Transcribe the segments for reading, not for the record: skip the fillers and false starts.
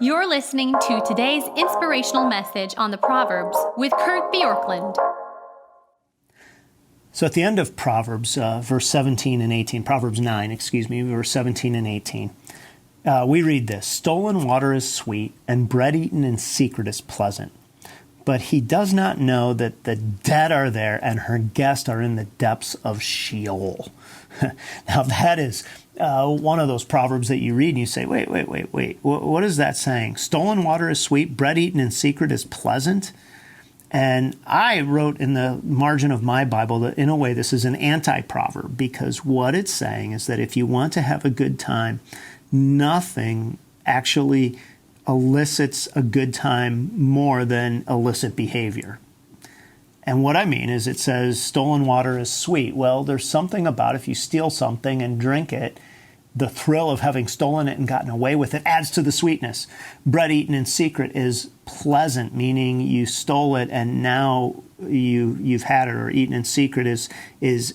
You're listening to today's inspirational message on the Proverbs with Kurt Bjorklund. So at the end of Proverbs, verse 17 and 18, Proverbs 9, verse 17 and 18, we read this: "Stolen water is sweet, and bread eaten in secret is pleasant. But he does not know that the dead are there, and her guests are in the depths of Sheol." Now that is one of those proverbs that you read and you say, wait. What is that saying? Stolen water is sweet, bread eaten in secret is pleasant. And I wrote in the margin of my Bible that in a way this is an anti-proverb, because what it's saying is that if you want to have a good time, nothing actually elicits a good time more than illicit behavior. And what I mean is, it says stolen water is sweet. Well, there's something about if you steal something and drink it, the thrill of having stolen it and gotten away with it adds to the sweetness. Bread eaten in secret is pleasant, meaning you stole it and now you've had it, or eaten in secret is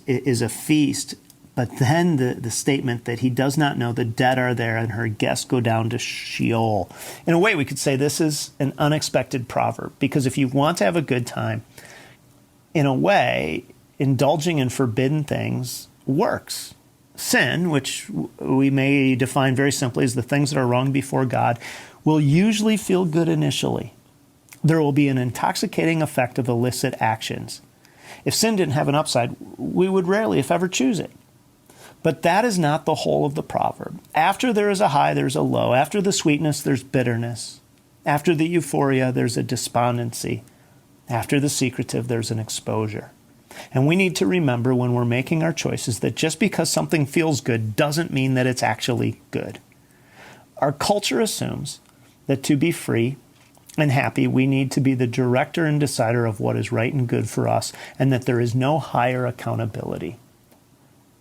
a feast. But then the statement that he does not know the dead are there and her guests go down to Sheol. In a way, we could say this is an unexpected proverb, because if you want to have a good time, in a way, indulging in forbidden things works. Sin, which we may define very simply as the things that are wrong before God, will usually feel good initially. There will be an intoxicating effect of illicit actions. If sin didn't have an upside, we would rarely, if ever, choose it. But that is not the whole of the proverb. After there is a high, there's a low. After the sweetness, there's bitterness. After the euphoria, there's a despondency. After the secretive, there's an exposure. And we need to remember when we're making our choices that just because something feels good doesn't mean that it's actually good. Our culture assumes that to be free and happy, we need to be the director and decider of what is right and good for us, and that there is no higher accountability.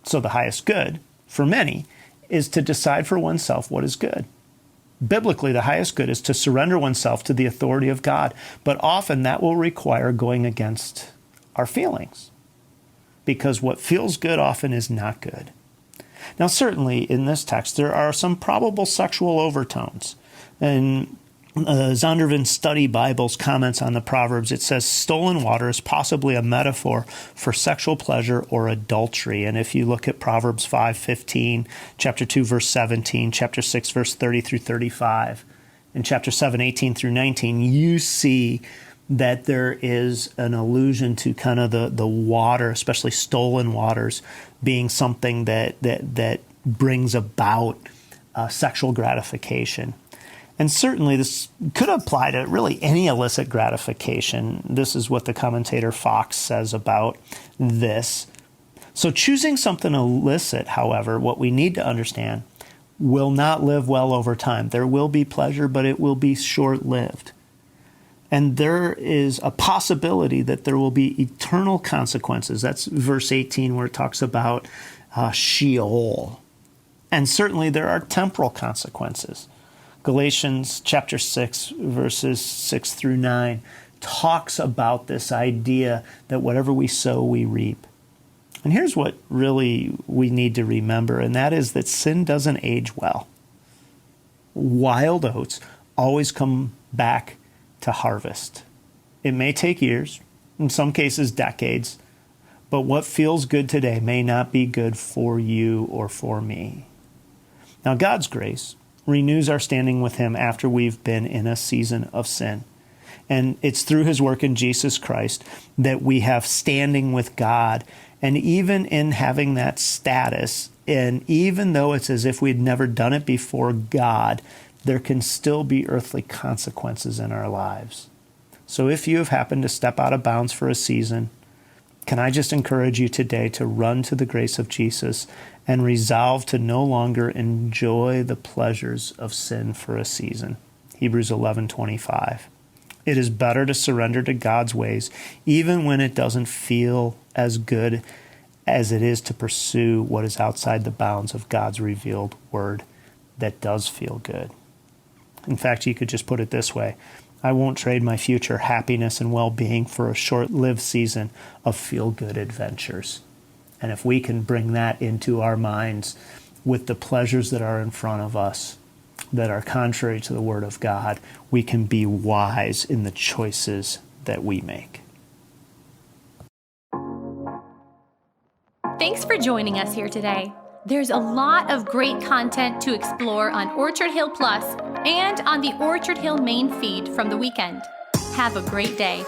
So the highest good, for many, is to decide for oneself what is good. Biblically, the highest good is to surrender oneself to the authority of God, but often that will require going against our feelings, because what feels good often is not good. Now, certainly in this text, there are some probable sexual overtones. And Zondervan Study Bible's comments on the Proverbs, it says stolen water is possibly a metaphor for sexual pleasure or adultery. And if you look at Proverbs 5:15, chapter 2, verse 17, chapter 6, verse 30 through 35, and chapter 7, 18 through 19, you see that there is an allusion to kind of the water, especially stolen waters, being something that brings about sexual gratification. And certainly this could apply to really any illicit gratification. This is what the commentator Fox says about this. So choosing something illicit, however, what we need to understand, will not live well over time. There will be pleasure, but it will be short-lived. And there is a possibility that there will be eternal consequences. That's verse 18 where it talks about Sheol. And certainly there are temporal consequences. Galatians chapter 6, verses 6 through 9, talks about this idea that whatever we sow, we reap. And here's what really we need to remember, and that is that sin doesn't age well. Wild oats always come back to harvest. It may take years, in some cases decades, but what feels good today may not be good for you or for me. Now, God's grace renews our standing with Him after we've been in a season of sin. And it's through His work in Jesus Christ that we have standing with God. And even in having that status, and even though it's as if we'd never done it before God, there can still be earthly consequences in our lives. So if you have happened to step out of bounds for a season, can I just encourage you today to run to the grace of Jesus and resolve to no longer enjoy the pleasures of sin for a season. Hebrews 11:25. It is better to surrender to God's ways, even when it doesn't feel as good as it is to pursue what is outside the bounds of God's revealed word that does feel good. In fact, you could just put it this way: I won't trade my future happiness and well-being for a short-lived season of feel-good adventures. And if we can bring that into our minds with the pleasures that are in front of us, that are contrary to the Word of God, we can be wise in the choices that we make. Thanks for joining us here today. There's a lot of great content to explore on Orchard Hill Plus and on the Orchard Hill main feed from the weekend. Have a great day.